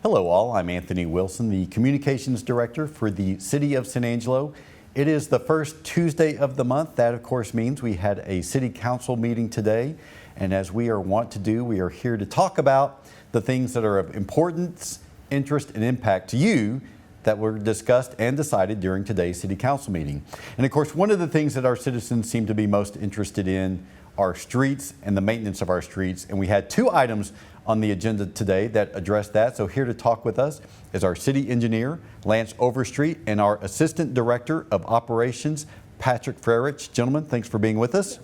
Hello all, I'm Anthony Wilson, the Communications Director for the City of San Angelo. It is the first Tuesday of the month. That of course means we had a City Council meeting today, and as we are wont to do, we are here to talk about the things that are of importance, interest, and impact to you that were discussed and decided during today's City Council meeting. And of course, one of the things that our citizens seem to be most interested in are streets and the maintenance of our streets, and we had two items on the agenda today that address that. So here to talk with us is our city engineer, Lance Overstreet, and our assistant director of operations, Patrick Frerich. Gentlemen, thanks for being with us.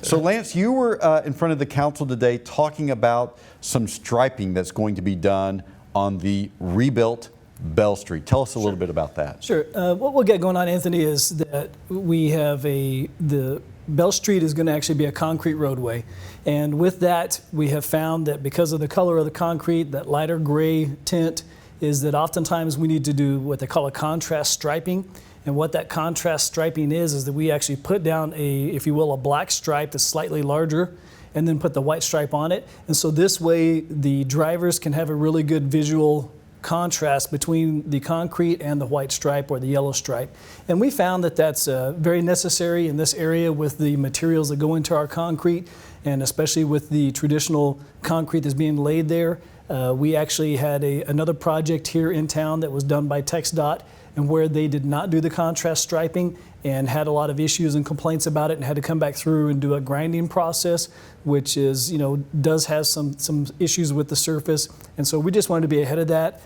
So Lance, you were in front of the council today talking about some striping that's going to be done on the rebuilt Bell Street. Tell us a little bit about that. Sure. What we'll get going on, Anthony, is that we have the Bell Street is going to actually be a concrete roadway. And with that, we have found that because of the color of the concrete, that lighter gray tint, is that oftentimes we need to do what they call a contrast striping. And what that contrast striping is that we actually put down if you will, a black stripe that's slightly larger, and then put the white stripe on it. And so this way, the drivers can have a really good visual contrast between the concrete and the white stripe or the yellow stripe. And we found that that's very necessary in this area with the materials that go into our concrete, and especially with the traditional concrete that's being laid there. We actually had another project here in town that was done by TxDOT, and where they did not do the contrast striping and had a lot of issues and complaints about it and had to come back through and do a grinding process, which is, does have some issues with the surface. And so we just wanted to be ahead of that,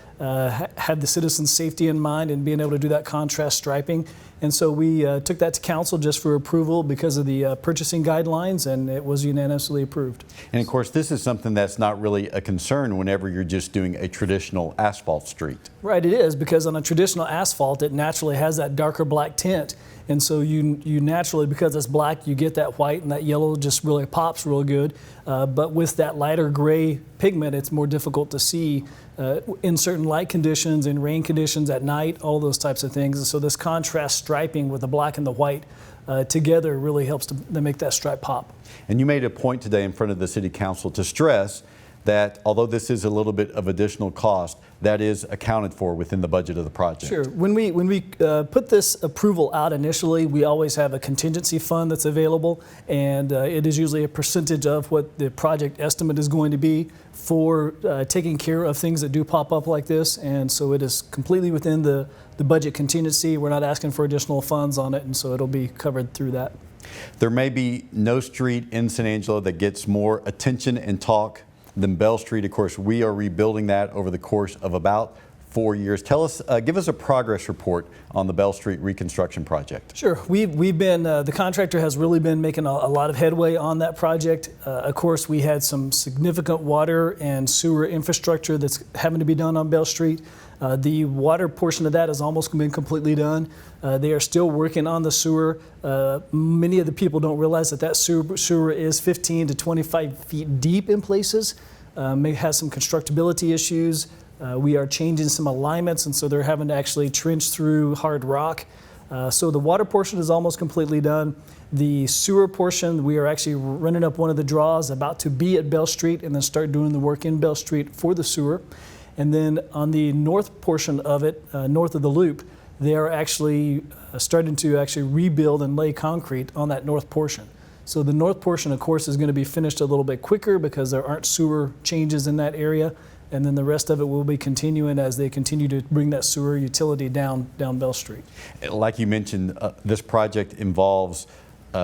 had the citizens' safety in mind and being able to do that contrast striping. And so we took that to council just for approval because of the purchasing guidelines, and it was unanimously approved. And of course, this is something that's not really a concern whenever you're just doing a traditional asphalt street. Right, it is, because on a traditional asphalt, it naturally has that darker black tint. And so you naturally, because it's black, you get that white, and that yellow just really pops real good. But with that lighter gray pigment, it's more difficult to see in certain light conditions, in rain conditions, at night, all those types of things. And so this contrast striping with the black and the white together really helps to make that stripe pop. And you made a point today in front of the City Council to stress that although this is a little bit of additional cost, that is accounted for within the budget of the project. Sure. When we put this approval out initially, we always have a contingency fund that's available, and it is usually a percentage of what the project estimate is going to be for taking care of things that do pop up like this. And so it is completely within the budget contingency. We're not asking for additional funds on it, and so it'll be covered through that. There may be no street in San Angelo that gets more attention and talk than Bell Street. Of course, we are rebuilding that over the course of about 4 years. Tell us, give us a progress report on the Bell Street reconstruction project. Sure. We've been, the contractor has really been making a lot of headway on that project. Of course, we had some significant water and sewer infrastructure that's having to be done on Bell Street. The water portion of that has almost been completely done. They are still working on the sewer. Many of the people don't realize that sewer is 15 to 25 feet deep in places. May have some constructability issues. We are changing some alignments, and so they're having to actually trench through hard rock. So the water portion is almost completely done. The sewer portion, we are actually running up one of the draws, about to be at Bell Street, and then start doing the work in Bell Street for the sewer. And then on the north portion of it, north of the loop, they are actually starting to rebuild and lay concrete on that north portion. So the north portion, of course, is going to be finished a little bit quicker because there aren't sewer changes in that area. And then the rest of it will be continuing as they continue to bring that sewer utility down Bell Street. Like you mentioned, this project involves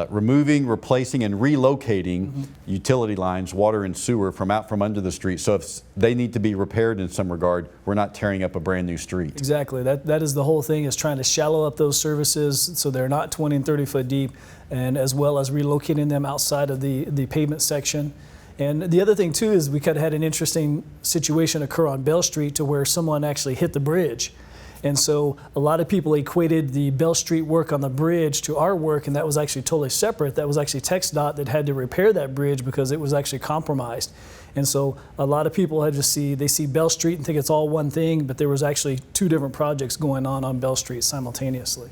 removing, replacing, and relocating utility lines, water and sewer, from out from under the street. So if they need to be repaired in some regard, we're not tearing up a brand new street. Exactly. That is the whole thing, is trying to shallow up those services so they're not 20 and 30 foot deep, and as well as relocating them outside of the pavement section. And the other thing too is we kind of had an interesting situation occur on Bell Street to where someone actually hit the bridge. And so a lot of people equated the Bell Street work on the bridge to our work, and that was actually totally separate. That was actually TxDOT that had to repair that bridge because it was actually compromised. And so a lot of people had to see Bell Street and think it's all one thing, but there was actually two different projects going on Bell Street simultaneously.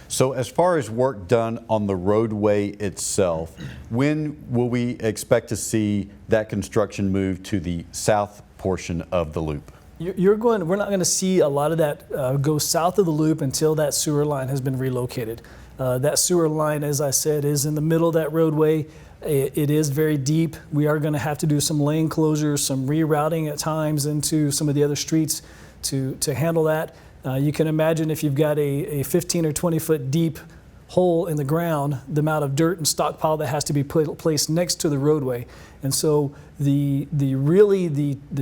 So as far as work done on the roadway itself, when will we expect to see that construction move to the south portion of the loop? We're not going to see a lot of that go south of the loop until that sewer line has been relocated. That sewer line, as I said, is in the middle of that roadway. It is very deep. We are going to have to do some lane closures, some rerouting at times into some of the other streets to handle that. You can imagine if you've got a 15 or 20 foot deep hole in the ground, the amount of dirt and stockpile that has to be placed next to the roadway. And so the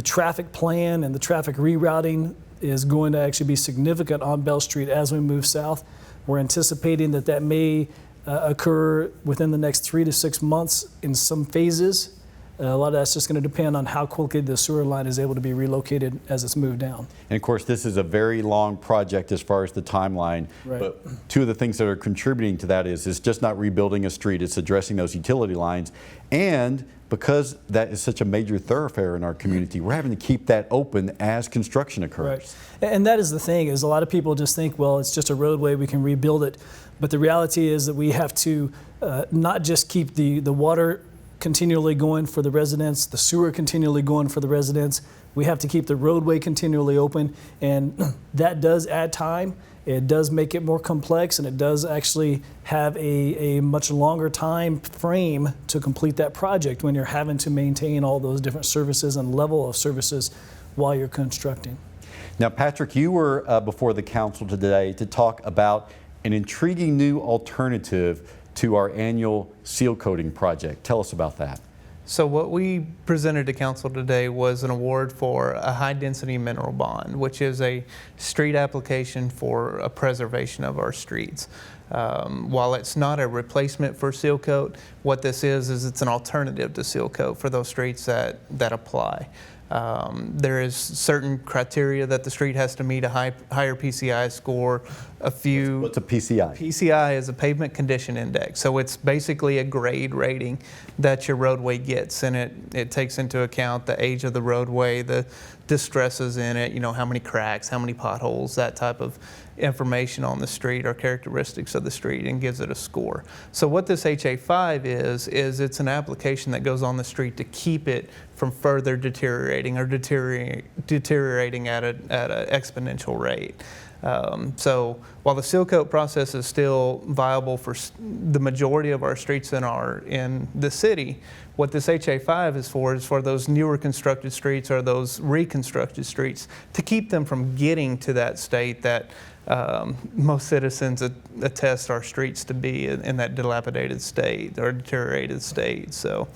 traffic plan and the traffic rerouting is going to actually be significant on Bell Street as we move south. We're anticipating that may occur within the next 3 to 6 months in some phases. A lot of that's just going to depend on how quickly the sewer line is able to be relocated as it's moved down. And of course, this is a very long project as far as the timeline. Right. But two of the things that are contributing to that is it's just not rebuilding a street, it's addressing those utility lines. And because that is such a major thoroughfare in our community, we're having to keep that open as construction occurs. Right. And that is the thing, is a lot of people just think, well, it's just a roadway, we can rebuild it. But the reality is that we have to not just keep the water continually going for the residents, the sewer continually going for the residents. We have to keep the roadway continually open, and that does add time. It does make it more complex, and it does actually have a much longer time frame to complete that project when you're having to maintain all those different services and level of services while you're constructing. Now, Patrick, you were before the council today to talk about an intriguing new alternative to our annual seal coating project. Tell us about that. So what we presented to council today was an award for a high density mineral bond, which is a street application for a preservation of our streets. While it's not a replacement for seal coat, what this is it's an alternative to seal coat for those streets that apply. There is certain criteria that the street has to meet, a higher PCI score, a few... What's a PCI? PCI is a pavement condition index. So it's basically a grade rating that your roadway gets, and it takes into account the age of the roadway, the distresses in it, how many cracks, how many potholes, that type of information on the street or characteristics of the street, and gives it a score. So what this HA5 is it's an application that goes on the street to keep it from further deteriorating or deteriorating at an exponential rate. So while the seal coat process is still viable for the majority of our streets in the city, what this HA5 is for those newer constructed streets or those reconstructed streets, to keep them from getting to that state that most citizens attest our streets to be in that dilapidated state or deteriorated state. So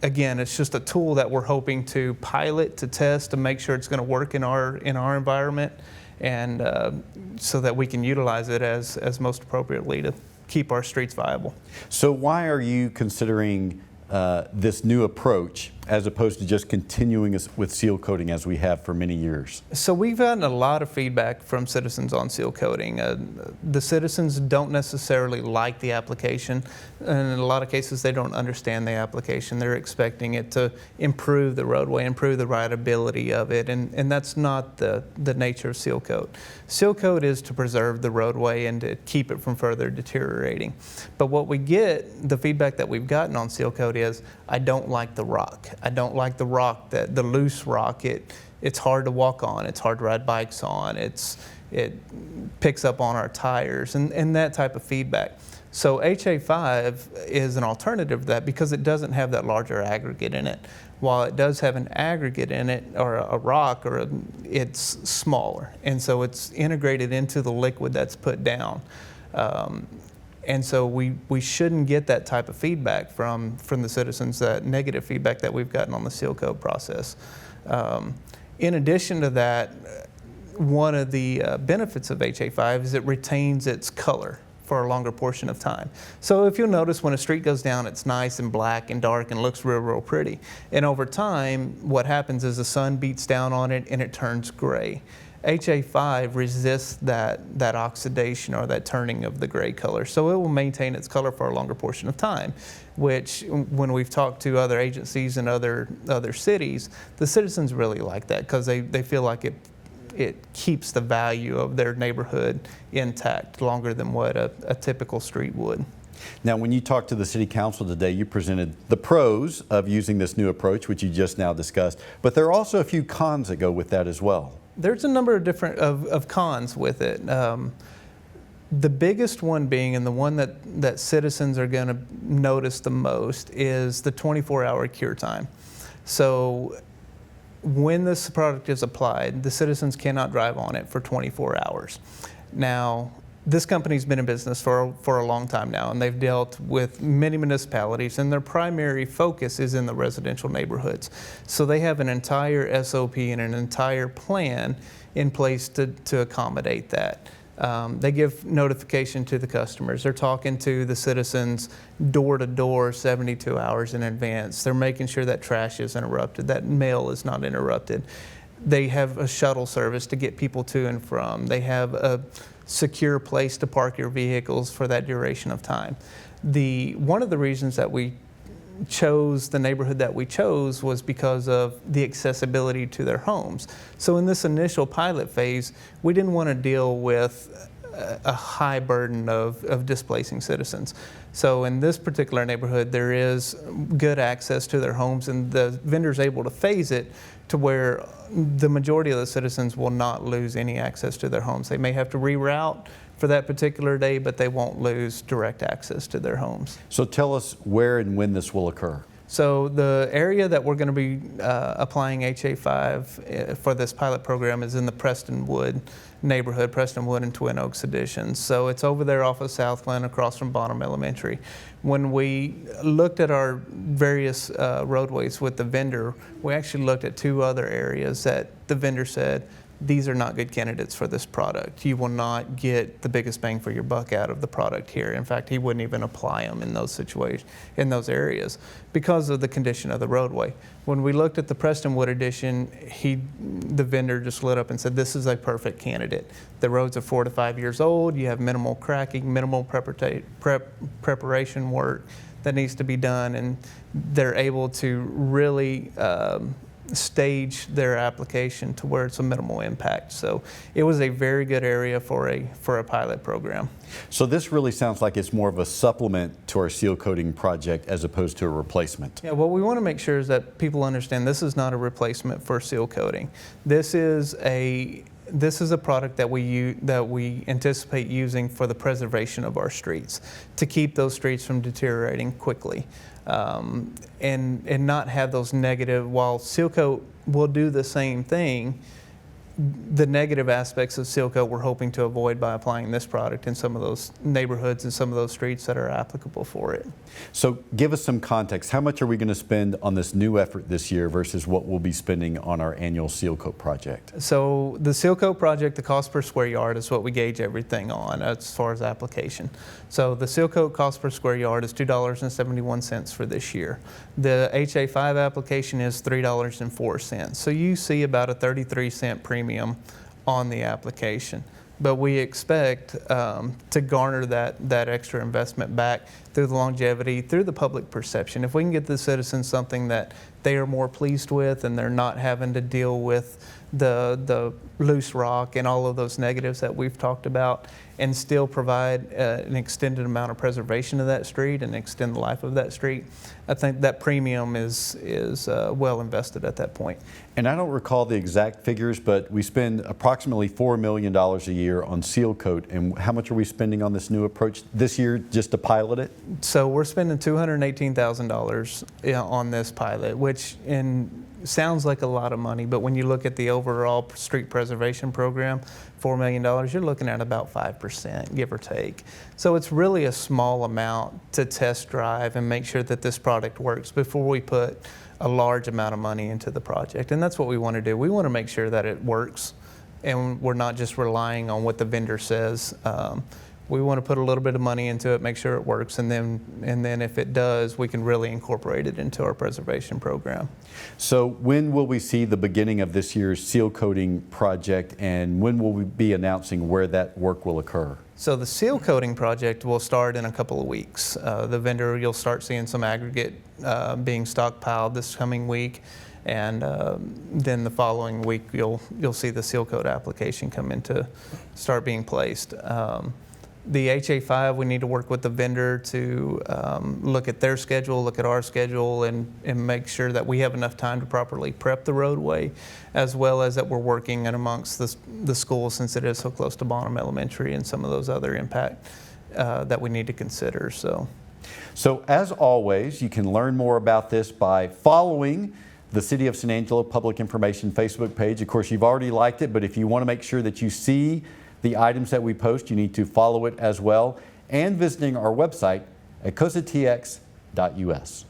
again, it's just a tool that we're hoping to pilot, to test, to make sure it's going to work in our environment, and so that we can utilize it as most appropriately to keep our streets viable. So why are you considering this new approach as opposed to just continuing with seal coating as we have for many years? So we've gotten a lot of feedback from citizens on seal coating. The citizens don't necessarily like the application, and in a lot of cases they don't understand the application. They're expecting it to improve the roadway, improve the rideability of it, and that's not the nature of seal coat. Seal coat is to preserve the roadway and to keep it from further deteriorating. But what we get, the feedback that we've gotten on seal coat is, I don't like the rock. I don't like the rock, the loose rock. It's hard to walk on. It's hard to ride bikes on. It picks up on our tires and that type of feedback. So HA5 is an alternative to that because it doesn't have that larger aggregate in it. While it does have an aggregate in it, or a rock, it's smaller. And so it's integrated into the liquid that's put down. And so we shouldn't get that type of feedback from the citizens, that negative feedback that we've gotten on the seal coat process. In addition to that, one of the benefits of HA5 is it retains its color for a longer portion of time. So if you'll notice, when a street goes down, it's nice and black and dark and looks real, real pretty. And over time, what happens is the sun beats down on it and it turns gray. HA5 resists that oxidation or that turning of the gray color, so it will maintain its color for a longer portion of time, which, when we've talked to other agencies and other cities, the citizens really like that because they feel like it keeps the value of their neighborhood intact longer than what a typical street would. Now, when you talked to the City Council today, you presented the pros of using this new approach, which you just now discussed, but there are also a few cons that go with that as well. There's a number of different of cons with it. The biggest one being, and the one that citizens are going to notice the most, is the 24-hour cure time. So when this product is applied, the citizens cannot drive on it for 24 hours. Now, this company's been in business for a long time now, and they've dealt with many municipalities, and their primary focus is in the residential neighborhoods. So they have an entire SOP and an entire plan in place to accommodate that. They give notification to the customers. They're talking to the citizens door to door 72 hours in advance. They're making sure that trash is interrupted, that mail is not interrupted. They have a shuttle service to get people to and from. They have a secure place to park your vehicles for that duration of time. One of the reasons that we chose the neighborhood that we chose was because of the accessibility to their homes. So in this initial pilot phase, we didn't want to deal with a high burden of displacing citizens. So in this particular neighborhood, there is good access to their homes, and the vendor's able to phase it to where the majority of the citizens will not lose any access to their homes. They may have to reroute for that particular day, but they won't lose direct access to their homes. So tell us where and when this will occur. So the area that we're going to be applying HA5 for this pilot program is in the Prestonwood neighborhood, Prestonwood and Twin Oaks additions. So it's over there off of Southland across from Bonham Elementary. When we looked at our various roadways with the vendor, we actually looked at two other areas that the vendor said, these are not good candidates for this product. You will not get the biggest bang for your buck out of the product here. In fact, he wouldn't even apply them in those situations, in those areas, because of the condition of the roadway. When we looked at the Prestonwood addition, the vendor just lit up and said, this is a perfect candidate. The roads are 4 to 5 years old. You have minimal cracking, minimal preparation work that needs to be done, and they're able to really stage their application to where it's a minimal impact. So it was a very good area for a pilot program. So this really sounds like it's more of a supplement to our seal coating project as opposed to a replacement. Yeah, what we want to make sure is that people understand this is not a replacement for seal coating. This is a product that we anticipate using for the preservation of our streets, to keep those streets from deteriorating quickly. And not have those negative, while Sealcoat will do the same thing, the negative aspects of Sealcoat we're hoping to avoid by applying this product in some of those neighborhoods and some of those streets that are applicable for it. So give us some context. How much are we going to spend on this new effort this year versus what we'll be spending on our annual Sealcoat project? So the Sealcoat project, the cost per square yard is what we gauge everything on as far as application. So the Sealcoat cost per square yard is $2.71 for this year. The HA5 application is $3.04. So you see about a 33-cent premium on the application. But we expect to garner that extra investment back through the longevity, through the public perception. If we can get the citizens something that they are more pleased with, and they're not having to deal with the loose rock and all of those negatives that we've talked about, and still provide an extended amount of preservation of that street and extend the life of that street, I think that premium is well invested at that point. And I don't recall the exact figures, but we spend approximately $4 million a year on Sealcoat. And how much are we spending on this new approach this year just to pilot it? So we're spending $218,000 on this pilot, which sounds like a lot of money, but when you look at the overall street preservation program, $4 million, you're looking at about 5%, give or take. So it's really a small amount to test drive and make sure that this product works before we put a large amount of money into the project. And that's what we want to do. We want to make sure that it works, and we're not just relying on what the vendor says. We want to put a little bit of money into it, make sure it works, and then if it does, we can really incorporate it into our preservation program. So when will we see the beginning of this year's seal coating project, and when will we be announcing where that work will occur? So the seal coating project will start in a couple of weeks. The vendor, you'll start seeing some aggregate being stockpiled this coming week, and then the following week you'll see the seal coat application come in to start being placed. The HA5, we need to work with the vendor to look at their schedule, look at our schedule, and make sure that we have enough time to properly prep the roadway, as well as that we're working in amongst the schools, since it is so close to Bonham Elementary and some of those other impact that we need to consider. So as always, you can learn more about this by following the City of San Angelo Public Information Facebook page. Of course, you've already liked it, but if you want to make sure that you see the items that we post, you need to follow it as well, and visiting our website at cosatx.us.